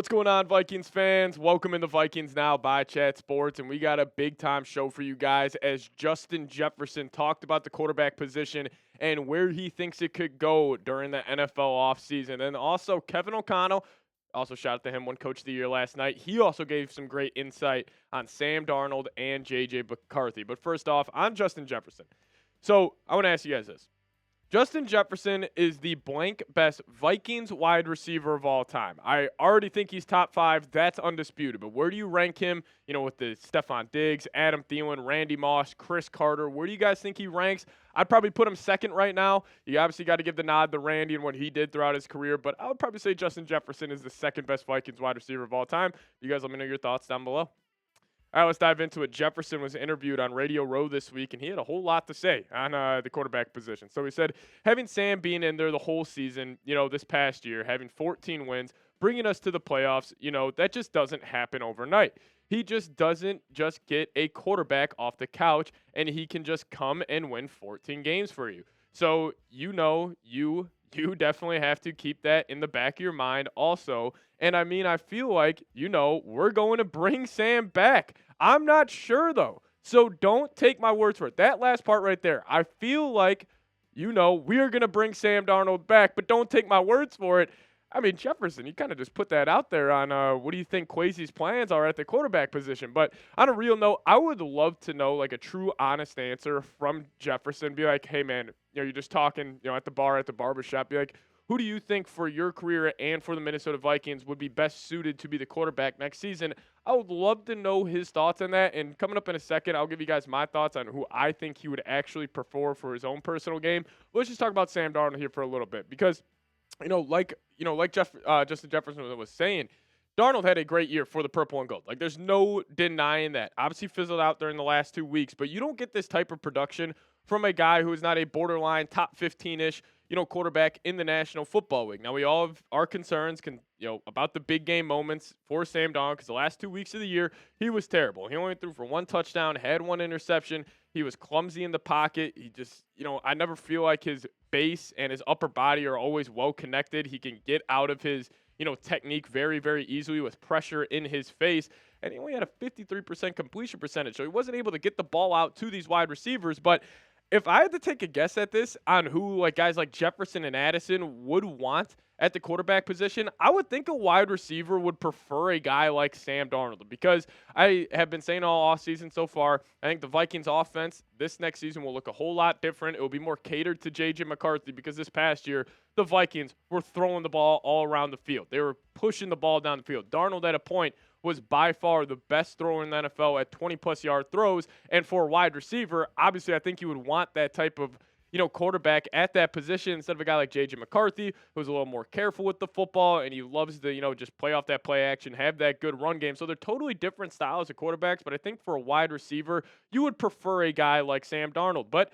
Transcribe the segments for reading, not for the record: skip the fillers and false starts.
What's going on, Vikings fans? Welcome into Vikings Now by Chat Sports, and we got a big-time show for you guys as Justin Jefferson talked about the quarterback position and where he thinks it could go during the NFL offseason. And also, Kevin O'Connell, also shout out to him, won Coach of the Year last night. He also gave some great insight on Sam Darnold and J.J. McCarthy. But first off, on Justin Jefferson. So I want to ask you guys this. Justin Jefferson is the blank best Vikings wide receiver of all time. I already think he's top 5. That's undisputed. But where do you rank him, with the Stephon Diggs, Adam Thielen, Randy Moss, Chris Carter? Where do you guys think he ranks? I'd probably put him second right now. You obviously got to give the nod to Randy and what he did throughout his career. But I would probably say Justin Jefferson is the second best Vikings wide receiver of all time. You guys let me know your thoughts down below. All right, let's dive into it. Jefferson was interviewed on Radio Row this week, and he had a whole lot to say on the quarterback position. So he said, having Sam being in there the whole season, this past year, having 14 wins, bringing us to the playoffs, that just doesn't happen overnight. He just doesn't just get a quarterback off the couch, and he can just come and win 14 games for you. So, you definitely have to keep that in the back of your mind also. And I feel like, we're going to bring Sam back. I'm not sure, though. So don't take my words for it. That last part right there, I feel like, we are going to bring Sam Darnold back, but don't take my words for it. Jefferson, you kind of just put that out there on what do you think Kwesi's plans are at the quarterback position. But on a real note, I would love to know like a true honest answer from Jefferson. Be like, hey, man, you're just talking, at the bar, at the barbershop. Be like, who do you think for your career and for the Minnesota Vikings would be best suited to be the quarterback next season? I would love to know his thoughts on that. And coming up in a second, I'll give you guys my thoughts on who I think he would actually prefer for his own personal game. Let's just talk about Sam Darnold here for a little bit because Justin Jefferson was saying, Darnold had a great year for the purple and gold. Like, there's no denying that. Obviously fizzled out during the last 2 weeks, but you don't get this type of production from a guy who is not a borderline top 15-ish, quarterback in the National Football League. Now, we all have our concerns, about the big game moments for Sam Darnold because the last 2 weeks of the year, he was terrible. He only threw for 1 touchdown, had 1 interception. He was clumsy in the pocket. He just, I never feel like his base and his upper body are always well connected. He can get out of his, technique very, very easily with pressure in his face. And he only had a 53% completion percentage. So he wasn't able to get the ball out to these wide receivers. But if I had to take a guess at this on who guys like Jefferson and Addison would want at the quarterback position, I would think a wide receiver would prefer a guy like Sam Darnold because I have been saying all offseason so far, I think the Vikings offense this next season will look a whole lot different. It will be more catered to J.J. McCarthy because this past year, the Vikings were throwing the ball all around the field. They were pushing the ball down the field. Darnold at a point was by far the best thrower in the NFL at 20-plus yard throws. And for a wide receiver, obviously I think you would want that type of quarterback at that position instead of a guy like J.J. McCarthy, who's a little more careful with the football, and he loves to, just play off that play action, have that good run game. So they're totally different styles of quarterbacks, but I think for a wide receiver, you would prefer a guy like Sam Darnold. But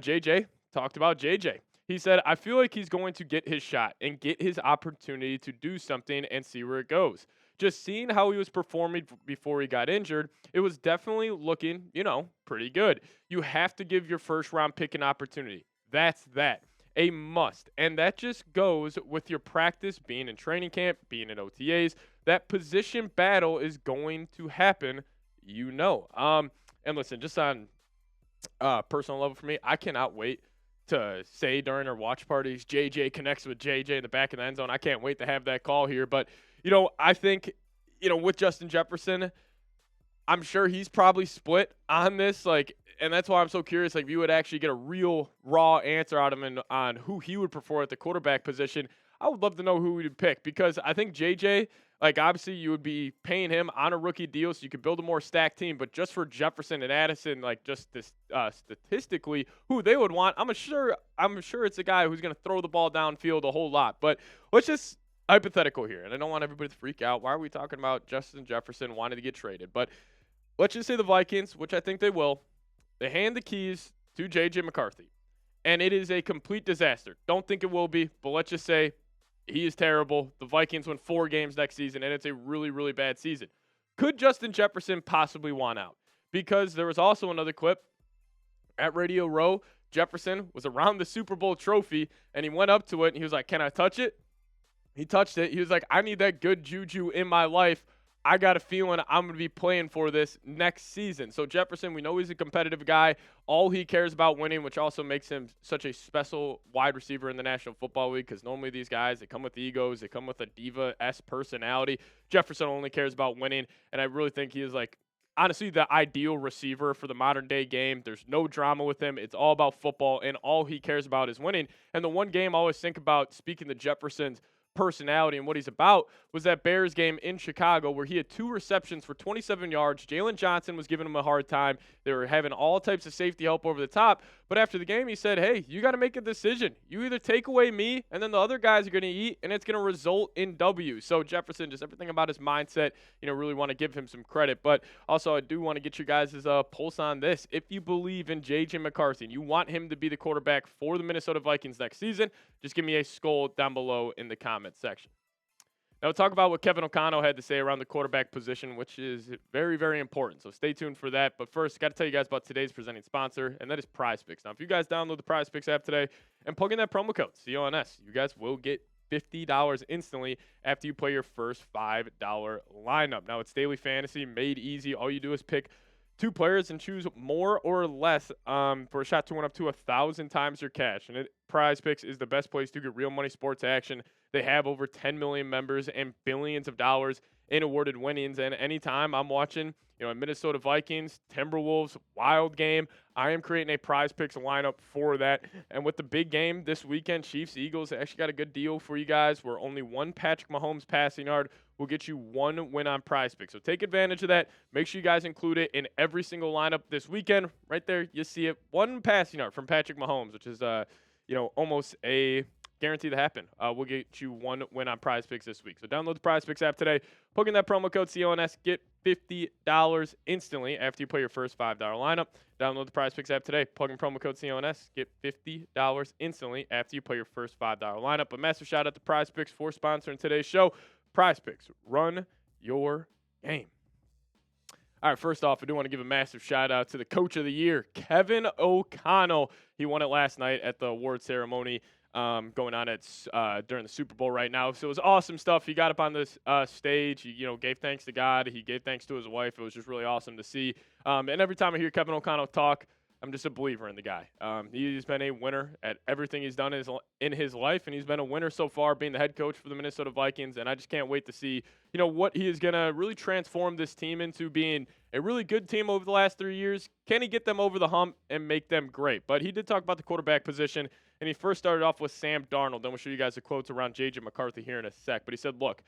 J.J. talked about J.J. He said, I feel like he's going to get his shot and get his opportunity to do something and see where it goes. Just seeing how he was performing before he got injured, it was definitely looking, pretty good. You have to give your first-round pick an opportunity. That's that. A must. And that just goes with your practice, being in training camp, being in OTAs. That position battle is going to happen, And listen, just on personal level for me, I cannot wait to say during our watch parties, JJ connects with JJ in the back of the end zone. I can't wait to have that call here. But, I think, with Justin Jefferson, I'm sure he's probably split on this. And that's why I'm so curious, if you would actually get a real raw answer out of him on who he would prefer at the quarterback position. I would love to know who he would pick because I think JJ, obviously you would be paying him on a rookie deal so you could build a more stacked team. But just for Jefferson and Addison, just this statistically, who they would want, I'm sure it's a guy who's going to throw the ball downfield a whole lot. But let's just hypothetical here, and I don't want everybody to freak out. Why are we talking about Justin Jefferson wanting to get traded? But let's just say the Vikings, which I think they will, they hand the keys to J.J. McCarthy, and it is a complete disaster. Don't think it will be, but let's just say he is terrible. The Vikings win 4 games next season, and it's a really, really bad season. Could Justin Jefferson possibly want out? Because there was also another clip at Radio Row. Jefferson was around the Super Bowl trophy, and he went up to it, and he was like, can I touch it? He touched it. He was like, I need that good juju in my life. I got a feeling I'm going to be playing for this next season. So Jefferson, we know he's a competitive guy. All he cares about winning, which also makes him such a special wide receiver in the National Football League, because normally these guys, they come with egos. They come with a diva-esque personality. Jefferson only cares about winning, and I really think he is, like, honestly, the ideal receiver for the modern-day game. There's no drama with him. It's all about football, and all he cares about is winning. And the one game I always think about, speaking to Jefferson's personality and what he's about, was that Bears game in Chicago where he had 2 receptions for 27 yards. Jalen Johnson was giving him a hard time. They were having all types of safety help over the top. But after the game, he said, hey, you got to make a decision. You either take away me, and then the other guys are going to eat, and it's going to result in W. So Jefferson, just everything about his mindset, really want to give him some credit. But also, I do want to get you guys' pulse on this. If you believe in J.J. McCarthy and you want him to be the quarterback for the Minnesota Vikings next season, just give me a SKOL down below in the comment section. Now, we'll talk about what Kevin O'Connell had to say around the quarterback position, which is very, very important. So stay tuned for that. But first, got to tell you guys about today's presenting sponsor, and that is PrizePicks. Now, if you guys download the PrizePicks app today and plug in that promo code, CONS, you guys will get $50 instantly after you play your first $5 lineup. Now, it's daily fantasy, made easy. All you do is pick 2 players and choose more or less for a shot to win up to 1,000 times your cash. And PrizePicks is the best place to get real money sports action. They have over 10 million members and billions of dollars in awarded winnings. And anytime I'm watching, Minnesota Vikings, Timberwolves, wild game, I am creating a PrizePicks lineup for that. And with the big game this weekend, Chiefs, Eagles, I actually got a good deal for you guys where only 1 Patrick Mahomes passing yard will get you 1 win on PrizePicks. So take advantage of that. Make sure you guys include it in every single lineup this weekend. Right there, you see it. 1 passing yard from Patrick Mahomes, which is, almost a guarantee to happen. We'll get you 1 win on PrizePicks this week. So download the PrizePicks app today. Plug in that promo code CONS. Get $50 instantly after you play your first $5 lineup. Download the PrizePicks app today. Plug in promo code CONS. Get $50 instantly after you play your first $5 lineup. A massive shout out to PrizePicks for sponsoring today's show. PrizePicks, run your game. All right, first off, I do want to give a massive shout out to the Coach of the Year, Kevin O'Connell. He won it last night at the award ceremony going on during the Super Bowl right now. So it was awesome stuff. He got up on this stage. He gave thanks to God. He gave thanks to his wife. It was just really awesome to see. And every time I hear Kevin O'Connell talk, I'm just a believer in the guy. He's been a winner at everything he's done in his life, and he's been a winner so far being the head coach for the Minnesota Vikings, and I just can't wait to see, what he is going to really transform this team into being a really good team over the last 3 years. Can he get them over the hump and make them great? But he did talk about the quarterback position, and he first started off with Sam Darnold. Then we'll show you guys the quotes around J.J. McCarthy here in a sec. But he said, look,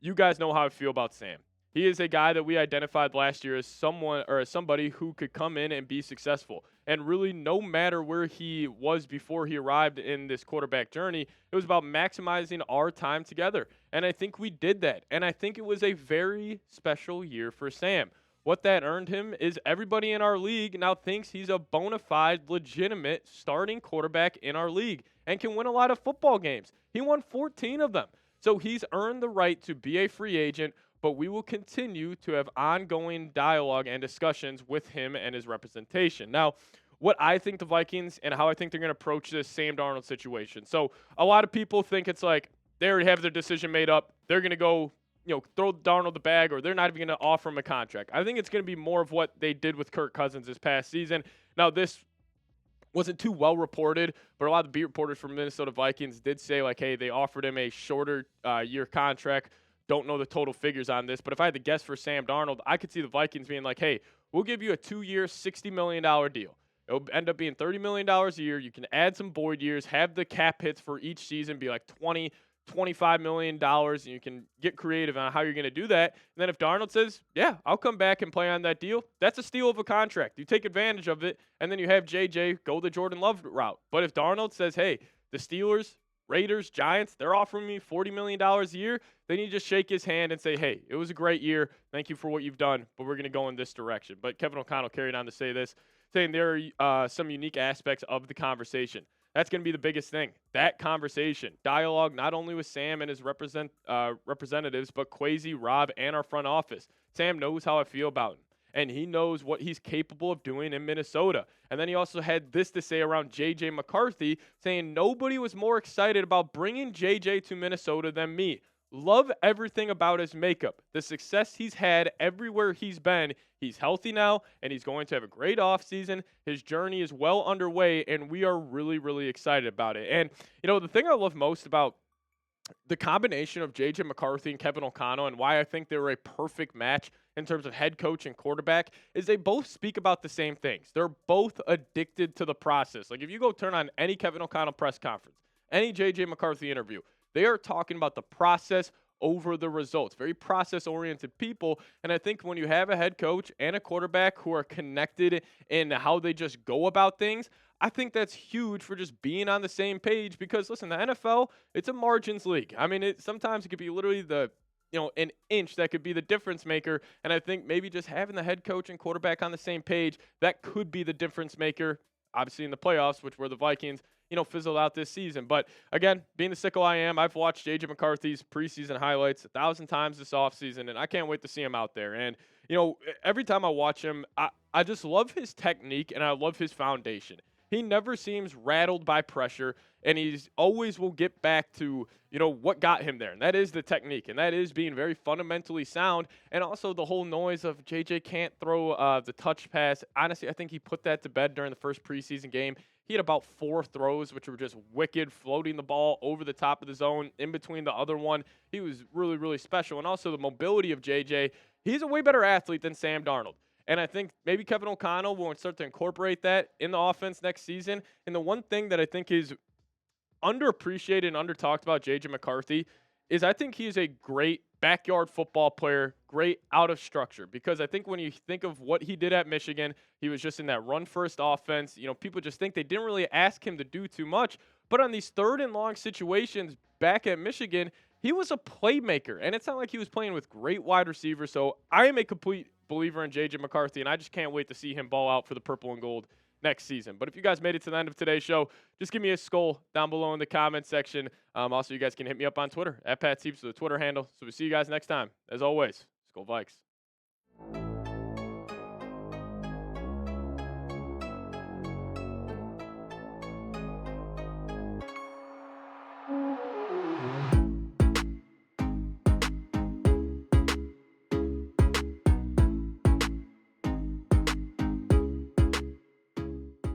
you guys know how I feel about Sam. He is a guy that we identified last year as somebody who could come in and be successful. And really, no matter where he was before he arrived in this quarterback journey, it was about maximizing our time together. And I think we did that. And I think it was a very special year for Sam. What that earned him is everybody in our league now thinks he's a bona fide, legitimate starting quarterback in our league and can win a lot of football games. He won 14 of them. So he's earned the right to be a free agent, but we will continue to have ongoing dialogue and discussions with him and his representation. Now, what I think the Vikings and how I think they're going to approach this Sam Darnold situation. So a lot of people think it's like they already have their decision made up. They're going to go, throw Darnold the bag, or they're not even going to offer him a contract. I think it's going to be more of what they did with Kirk Cousins this past season. Now, this wasn't too well reported, but a lot of the beat reporters from Minnesota Vikings did say, like, hey, they offered him a shorter year contract. Don't know the total figures on this, but if I had to guess for Sam Darnold, I could see the Vikings being like, hey, we'll give you a 2-year, $60 million deal. It'll end up being $30 million a year. You can add some void years, have the cap hits for each season be like $20, $25 million, and you can get creative on how you're going to do that. And then if Darnold says, yeah, I'll come back and play on that deal, that's a steal of a contract. You take advantage of it, and then you have JJ go the Jordan Love route. But if Darnold says, hey, the Steelers, Raiders, Giants, they're offering me $40 million a year, then you just shake his hand and say, hey, it was a great year. Thank you for what you've done, but we're going to go in this direction. But Kevin O'Connell carried on to say this, saying there are some unique aspects of the conversation. That's going to be the biggest thing. That conversation, dialogue, not only with Sam and his representatives, but Kwesi, Rob, and our front office. Sam knows how I feel about him. and he knows what he's capable of doing in Minnesota. And then he also had this to say around J.J. McCarthy, saying nobody was more excited about bringing J.J. to Minnesota than me. Love everything about his makeup. The success he's had everywhere he's been. He's healthy now, and he's going to have a great offseason. His journey is well underway, and we are really, really excited about it. And, the thing I love most about the combination of J.J. McCarthy and Kevin O'Connell, and why I think they were a perfect match in terms of head coach and quarterback, is they both speak about the same things. They're both addicted to the process. Like, if you go turn on any Kevin O'Connell press conference, any J.J. McCarthy interview, they are talking about the process over the results. Very process-oriented people. And I think when you have a head coach and a quarterback who are connected in how they just go about things, I think that's huge for just being on the same page because, listen, the NFL, it's a margins league. I mean, sometimes it could be literally an inch that could be the difference maker. And I think maybe just having the head coach and quarterback on the same page, that could be the difference maker, obviously in the playoffs, which were the Vikings, fizzled out this season. But again, being the sicko I am, I've watched J.J. McCarthy's preseason highlights 1,000 times this offseason, and I can't wait to see him out there. And, every time I watch him, I just love his technique and I love his foundation. He never seems rattled by pressure, and he's always will get back to, what got him there. And that is the technique, and that is being very fundamentally sound. And also the whole noise of JJ can't throw the touch pass. Honestly, I think he put that to bed during the first preseason game. He had about 4 throws, which were just wicked, floating the ball over the top of the zone in between the other one. He was really, really special. And also the mobility of JJ. He's a way better athlete than Sam Darnold. And I think maybe Kevin O'Connell will start to incorporate that in the offense next season. And the one thing that I think is underappreciated and under-talked about J.J. McCarthy is I think he is a great backyard football player, great out of structure. Because I think when you think of what he did at Michigan, he was just in that run-first offense. People just think they didn't really ask him to do too much. But on these third-and-long situations back at Michigan, he was a playmaker. And it's not like he was playing with great wide receivers. So I am a complete believer in J.J. McCarthy, and I just can't wait to see him ball out for the purple and gold next season. But if you guys made it to the end of today's show, just give me a skull down below in the comment section. Also, you guys can hit me up on Twitter, @PatSieps, the Twitter handle. So we'll see you guys next time. As always, Skol Vikes.